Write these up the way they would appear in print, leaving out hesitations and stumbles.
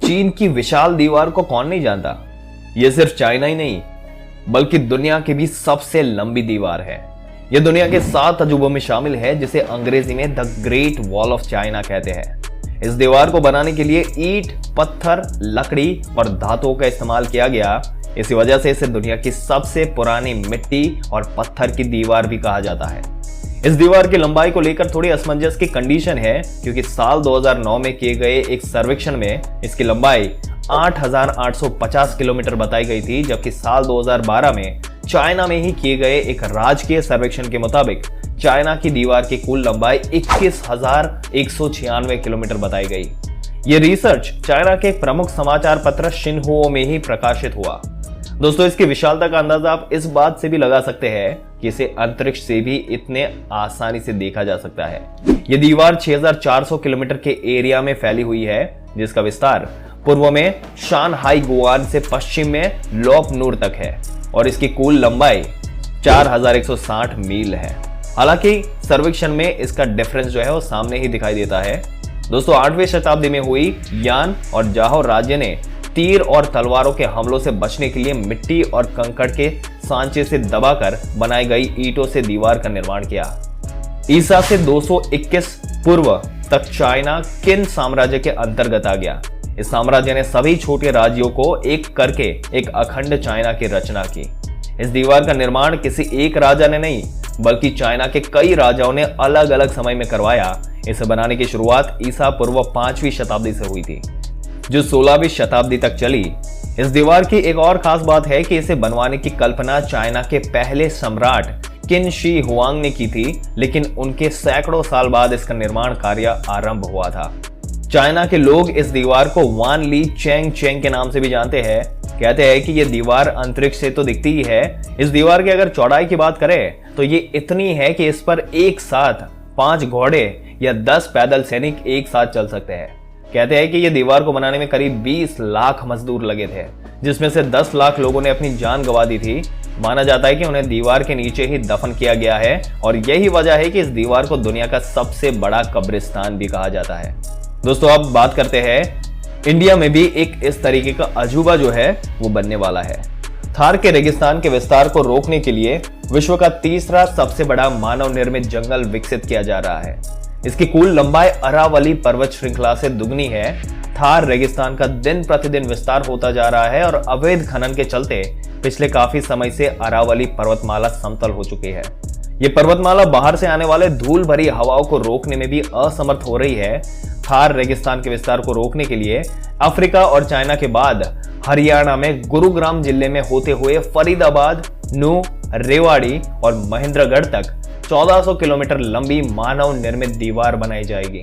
चीन की विशाल दीवार को कौन नहीं जानता। यह सिर्फ चाइना ही नहीं बल्कि दुनिया की भी सबसे लंबी दीवार है। यह दुनिया के 7 अजूबों में शामिल है, जिसे अंग्रेजी में the great wall of China कहते हैं। इस दीवार को बनाने के लिए ईंट, पत्थर, लकड़ी और धातुओं का इस्तेमाल किया गया। इसी वजह से इसे दुनिया की सबसे पुरानी मिट्टी और पत्थर की दीवार भी कहा जाता है। इस दीवार की लंबाई को लेकर थोड़ी असमंजस की कंडीशन है, क्योंकि साल 2009 में किए गए एक सर्वेक्षण में इसकी लंबाई 8,850 किलोमीटर बताई गई थी, जबकि साल 2012 में चाइना में ही किए गए एक राजकीय सर्वेक्षण के मुताबिक चाइना की दीवार की कुल लंबाई 21,196 किलोमीटर बताई गई। ये रिसर्च चाइना के एक प्रमुख समाचार पत्र शिन्हुओ में ही प्रकाशित हुआ। दोस्तों, इसकी विशालता का अंदाजा आप इस बात से भी लगा सकते हैं कि इसे अंतरिक्ष से भी इतने आसानी से देखा जा सकता है। ये दीवार 6,400 किलोमीटर के एरिया में फैली हुई है, जिसका विस्तार पूर्व में शानहाई गुआन से पश्चिम में लोप नूर तक है और इसकी कुल लंबाई 4,160 मील है। हालांकि सर्वेक्षण में इसका डिफरेंस जो है वो सामने ही दिखाई देता है। दोस्तों, 8वीं शताब्दी में हुई यान और जाहो राज्य ने तीर और तलवारों के हमलों से बचने के लिए मिट्टी और कंकड़ के सांचे से दबाकर बनाई गई ईंटों से दीवार का निर्माण किया। ईसा से 221 पूर्व तक चाइना किन साम्राज्य के अंतर्गत आ गया। इस साम्राज्य ने सभी छोटे राज्यों को एक करके एक अखंड चाइना की रचना की। इस दीवार का निर्माण किसी एक राजा ने नहीं बल्कि चाइना के कई राजाओं ने अलग अलग समय में करवाया। इसे बनाने की शुरुआत ईसा पूर्व 5वीं शताब्दी से हुई थी, जो 16वीं शताब्दी तक चली। इस दीवार की एक और खास बात है कि इसे बनवाने की कल्पना चाइना के पहले सम्राट किन शी हुआंग ने की थी, लेकिन उनके सैकड़ों साल बाद इसका निर्माण कार्य आरंभ हुआ था। चाइना के लोग इस दीवार को वान ली चेंग चेंग के नाम से भी जानते हैं। कहते हैं कि यह दीवार अंतरिक्ष से तो दिखती ही है, इस दीवार की अगर चौड़ाई की बात करें तो ये इतनी है कि इस पर एक साथ 5 घोड़े या 10 पैदल सैनिक एक साथ चल सकते हैं। कहते हैं कि यह दीवार को बनाने में करीब 20 लाख मजदूर लगे थे, जिसमें से 10 लाख लोगों ने अपनी जान गंवा दी थी। माना जाता है कि उन्हें दीवार के नीचे ही दफन किया गया है और यही वजह है कि इस दीवार को दुनिया का सबसे बड़ा कब्रिस्तान भी कहा जाता है। दोस्तों, अब बात करते हैं इंडिया में भी एक इस तरीके का अजूबा जो है वो बनने वाला है। थार के रेगिस्तान के विस्तार को रोकने के लिए विश्व का तीसरा सबसे बड़ा मानव निर्मित जंगल विकसित किया जा रहा है। इसकी कुल लंबाई अरावली पर्वत श्रृंखला से दुगनी है। थार रेगिस्तान का दिन प्रतिदिन विस्तार होता जा रहा है और अवैध खनन के चलते पिछले काफी समय से अरावली पर्वतमाला समतल हो चुकी है। ये पर्वतमाला बाहर से आने वाले धूल भरी हवाओं को रोकने में भी असमर्थ हो रही है। थार रेगिस्तान के विस्तार को रोकने के लिए अफ्रीका और चाइना के बाद हरियाणा में गुरुग्राम जिले में होते हुए फरीदाबाद, नूह, रेवाड़ी और महेंद्रगढ़ तक 1400 किलोमीटर लंबी मानव निर्मित दीवार बनाई जाएगी।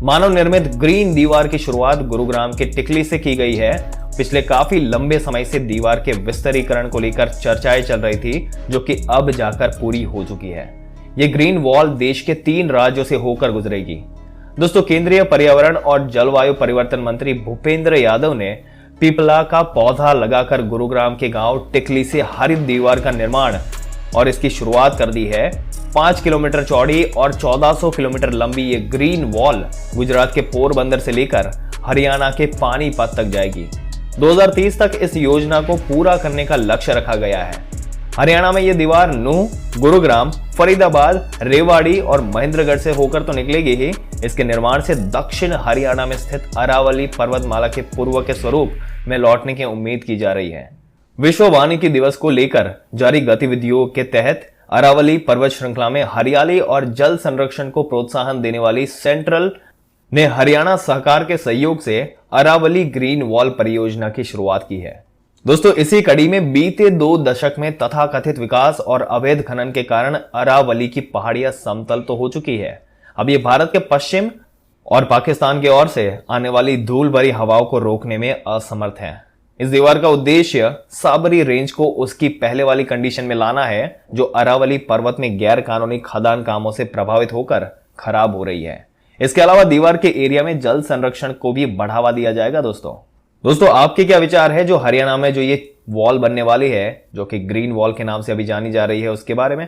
मानव निर्मित ग्रीन दीवार की शुरुआत गुरुग्राम के टिकली से की गई है। पिछले काफी लंबे समय से दीवार के विस्तारीकरण को लेकर चर्चाएं चल रही थी, जो कि अब जाकर पूरी हो चुकी है। ये ग्रीन वॉल देश के 3 राज्यों से होकर गुजरेगी। दोस्तों, केंद्रीय पर्यावरण और जलवायु परिवर्तन मंत्री भूपेंद्र यादव ने पीपला का पौधा लगाकर गुरुग्राम के गांव टिकली से हरित दीवार का निर्माण और इसकी शुरुआत कर दी है। 5 किलोमीटर चौड़ी और 1400 किलोमीटर लंबी ये ग्रीन वॉल गुजरात के पोरबंदर से लेकर हरियाणा के पानीपत तक जाएगी। 2030 तक इस योजना को पूरा करने का लक्ष्य रखा गया है। हरियाणा में ये दीवार नूह, गुरुग्राम, फरीदाबाद, रेवाड़ी और महेंद्रगढ़ से होकर तो निकलेगी ही, इसके निर्माण से दक्षिण हरियाणा में स्थित अरावली पर्वतमाला के पूर्व के स्वरूप में लौटने की उम्मीद की जा रही है। विश्व वानिकी दिवस को लेकर जारी गतिविधियों के तहत अरावली पर्वत श्रृंखला में हरियाली और जल संरक्षण को प्रोत्साहन देने वाली सेंट्रल ने हरियाणा सहकार के सहयोग से अरावली ग्रीन वॉल परियोजना की शुरुआत की है। दोस्तों, इसी कड़ी में बीते 2 दशक में तथाकथित विकास और अवैध खनन के कारण अरावली की पहाड़ियां समतल तो हो चुकी है। अब ये भारत के पश्चिम और पाकिस्तान की ओर से आने वाली धूल भरी हवाओं को रोकने में असमर्थ है। इस दीवार का उद्देश्य साबरी रेंज को उसकी पहले वाली कंडीशन में लाना है, जो अरावली पर्वत में गैर कानूनी खदान कामों से प्रभावित होकर खराब हो रही है। इसके अलावा दीवार के एरिया में जल संरक्षण को भी बढ़ावा दिया जाएगा। दोस्तों, आपके क्या विचार है जो हरियाणा में जो ये वॉल बनने वाली है, जो कि ग्रीन वॉल के नाम से अभी जानी जा रही है, उसके बारे में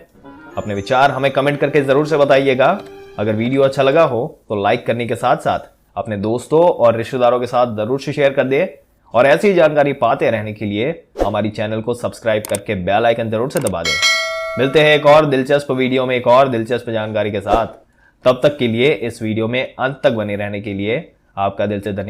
अपने विचार हमें कमेंट करके जरूर से बताइएगा। अगर वीडियो अच्छा लगा हो तो लाइक करने के साथ साथ अपने दोस्तों और रिश्तेदारों के साथ जरूर से शेयर कर दे और ऐसी जानकारी पाते रहने के लिए हमारी चैनल को सब्सक्राइब करके बेल आइकन जरूर से दबा दें। मिलते हैं एक और दिलचस्प वीडियो में एक और दिलचस्प जानकारी के साथ। तब तक के लिए इस वीडियो में अंत तक बने रहने के लिए आपका दिल से धन्यवाद।